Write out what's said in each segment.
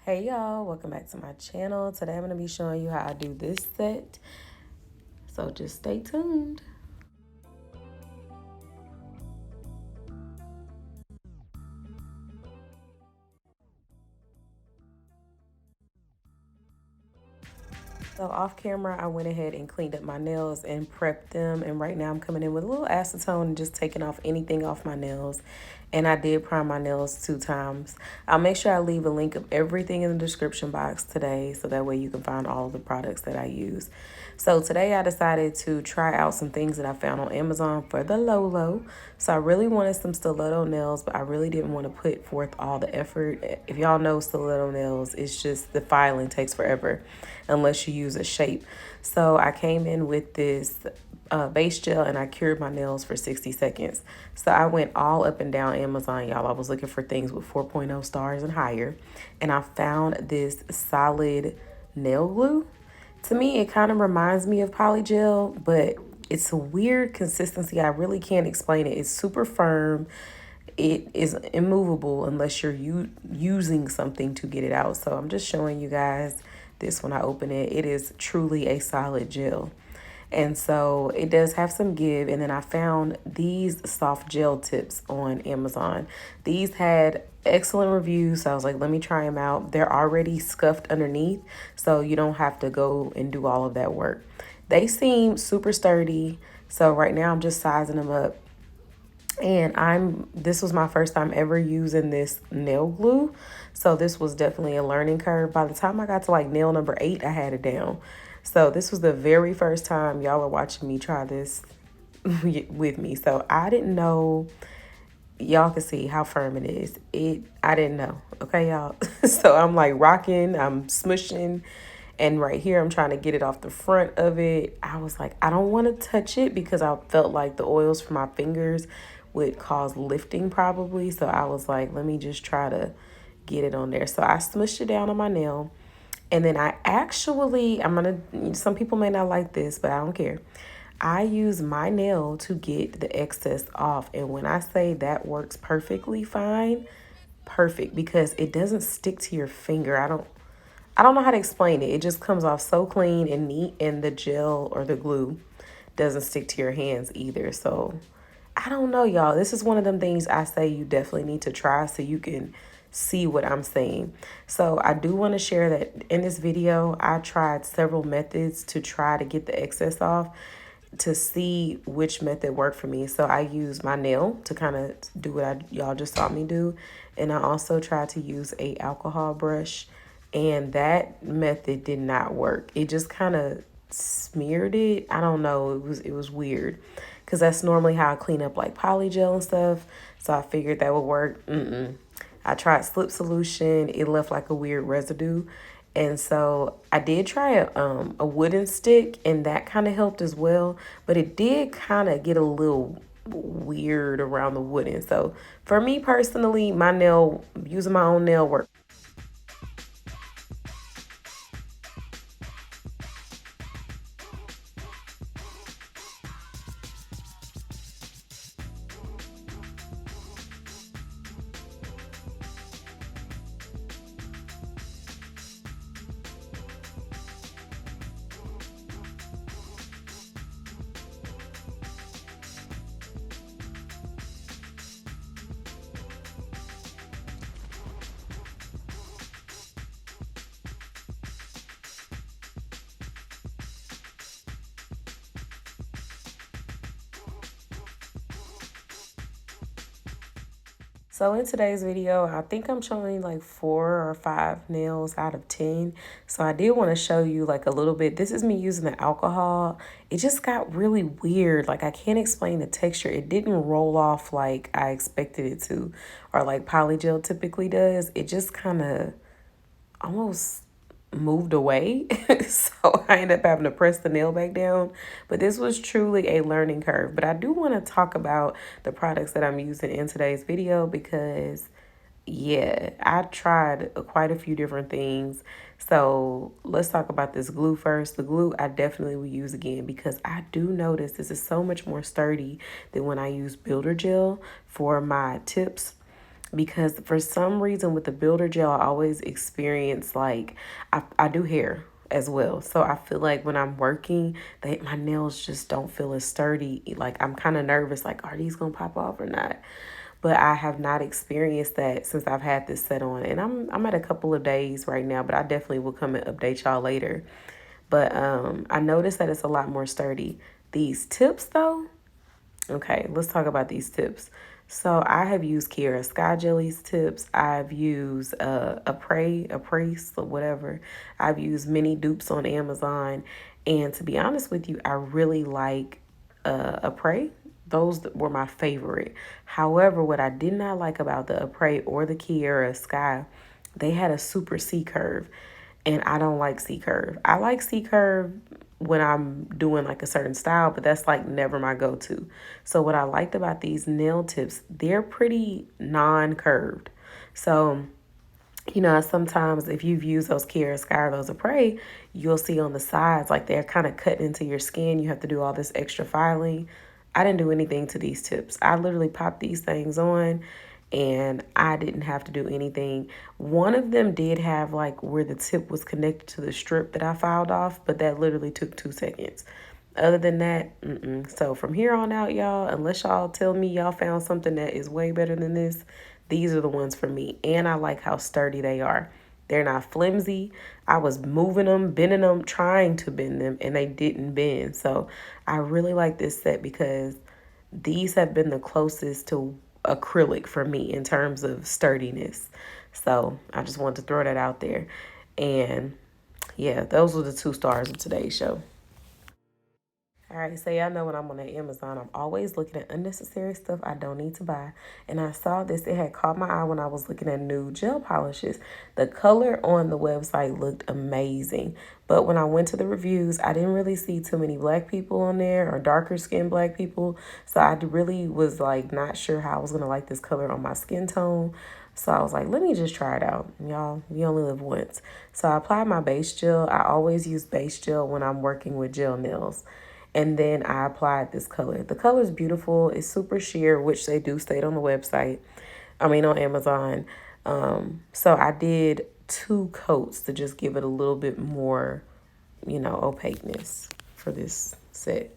Hey y'all, welcome back to my channel. Today I'm going to be showing you how I do this set, so just stay tuned. So off camera, I went ahead and cleaned up my nails and prepped them. And right now I'm coming in with a little acetone and just taking off anything off my nails. And I did prime my nails 2 times. I'll make sure I leave a link of everything in the description box today, so that way you can find all of the products that I use. So today I decided to try out some things that I found on Amazon for the low. So I really wanted some stiletto nails, but I really didn't want to put forth all the effort. If y'all know stiletto nails, it's just the filing takes forever unless you use a shape. So I came in with this base gel and I cured my nails for 60 seconds. So I went all up and down Amazon, y'all. I was looking for things with 4.0 stars and higher, and I found this solid nail glue. To me, it kind of reminds me of polygel, but it's a weird consistency. I really can't explain it. It's super firm. It is immovable unless you're using something to get it out. So I'm just showing you guys this when I open it. It is truly a solid gel. And so it does have some give. And then I found these soft gel tips on Amazon. These had excellent reviews. So I was like, let me try them out. They're already scuffed underneath, so you don't have to go and do all of that work. They seem super sturdy. So right now I'm just sizing them up. And this was my first time ever using this nail glue. So this was definitely a learning curve. By the time I got to like nail number 8, I had it down. So this was the very first time y'all are watching me try this with me. So I didn't know, y'all can see how firm it is. I didn't know. Okay, y'all. So I'm like rocking, I'm smushing. And right here, I'm trying to get it off the front of it. I was like, I don't want to touch it because I felt like the oils from my fingers would cause lifting probably. So I was like, let me just try to get it on there. So I smushed it down on my nail. And then some people may not like this, but I don't care. I use my nail to get the excess off. And when I say that works perfectly fine, perfect, because it doesn't stick to your finger. I don't know how to explain it. It just comes off so clean and neat, and the gel or the glue doesn't stick to your hands either. So I don't know, y'all. This is one of them things I say you definitely need to try so you can see what I'm saying. So I do want to share that in this video, I tried several methods to try to get the excess off to see which method worked for me. So I used my nail to kind of do what y'all just saw me do. And I also tried to use a alcohol brush, and that method did not work. It just kind of smeared it. I don't know. It was weird because that's normally how I clean up like polygel and stuff. So I figured that would work. I tried slip solution. It left like a weird residue. And so I did try a wooden stick, and that kind of helped as well. But it did kind of get a little weird around the wooden. So for me personally, using my own nail work. So in today's video, I think I'm showing like 4 or 5 nails out of 10. So I did want to show you like a little bit. This is me using the alcohol. It just got really weird. Like I can't explain the texture. It didn't roll off like I expected it to, or like polygel typically does. It just kind of almost moved away. So I ended up having to press the nail back down. But this was truly a learning curve. But I do want to talk about the products that I'm using in today's video because, yeah, I tried quite a few different things. So let's talk about this glue first. The glue I definitely will use again because I do notice this is so much more sturdy than when I use builder gel for my tips. because for some reason with the builder gel, I always experience like I do hair as well. So I feel like when I'm working, my nails just don't feel as sturdy. Like I'm kind of nervous, like, are these gonna pop off or not? But I have not experienced that since I've had this set on. And I'm at a couple of days right now, but I definitely will come and update y'all later. But I noticed that it's a lot more sturdy. These tips though, okay, let's talk about these tips. So I have used Kiara Sky Jelly's tips. I've used a Praise, or whatever. I've used many dupes on Amazon. And to be honest with you, I really like a Prey. Those were my favorite. However, what I did not like about the Apres or the Kiara Sky, they had a super C curve, and I don't like C curve. I like C curve when I'm doing like a certain style, but that's like never my go-to. So what I liked about these nail tips, they're pretty non-curved. So sometimes if you've used those Kiara Sky or those Apres, you'll see on the sides like they're kind of cut into your skin. You have to do all this extra filing. I didn't do anything to these tips. I literally popped these things on and I didn't have to do anything. One of them did have like where the tip was connected to the strip that I filed off, but that literally took 2 seconds. Other than that, So from here on out, y'all, unless y'all tell me y'all found something that is way better than this, these are the ones for me. And I like how sturdy they are. They're not flimsy. I was moving them, bending them, trying to bend them, and they didn't bend. So I really like this set because these have been the closest to acrylic for me in terms of sturdiness. So I just wanted to throw that out there. And yeah, those were the 2 stars of today's show. All right, so y'all know when I'm on Amazon, I'm always looking at unnecessary stuff I don't need to buy. And I saw this, it had caught my eye when I was looking at new gel polishes. The color on the website looked amazing. But when I went to the reviews, I didn't really see too many black people on there or darker skinned black people. So I really was like not sure how I was going to like this color on my skin tone. So I was like, let me just try it out. Y'all, we only live once. So I applied my base gel. I always use base gel when I'm working with gel nails. And then I applied this color. The color is beautiful. It's super sheer, which they do state on the website. On Amazon. So I did 2 coats to just give it a little bit more, opaqueness for this set.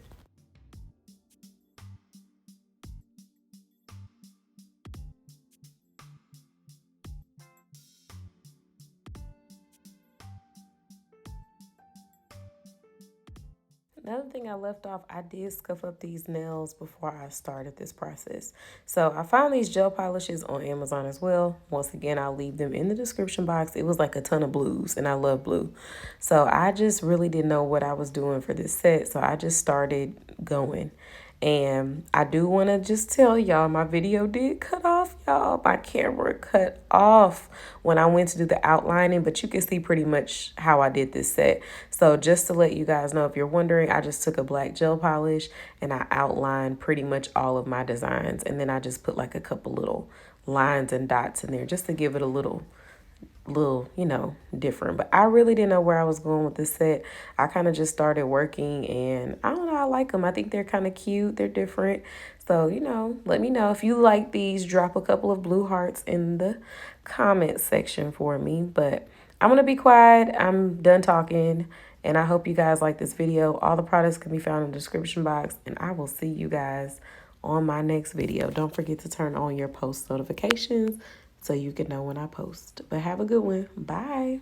Another thing I left off, I did scuff up these nails before I started this process. So I found these gel polishes on Amazon as well. Once again, I'll leave them in the description box. It was like a ton of blues and I love blue. So I just really didn't know what I was doing for this set. So I just started going. And I do want to just tell y'all, my video did cut off, y'all. My camera cut off when I went to do the outlining, but you can see pretty much how I did this set. So just to let you guys know, if you're wondering, I just took a black gel polish and I outlined pretty much all of my designs. And then I just put like a couple little lines and dots in there just to give it a little, different. But I really didn't know where I was going with this set. I kind of just started working and I don't know, I like them. I think they're kind of cute. They're different. So, let me know if you like these. Drop a couple of blue hearts in the comment section for me. But I'm going to be quiet. I'm done talking. And I hope you guys like this video. All the products can be found in the description box. And I will see you guys on my next video. Don't forget to turn on your post notifications so you can know when I post. But have a good one. Bye.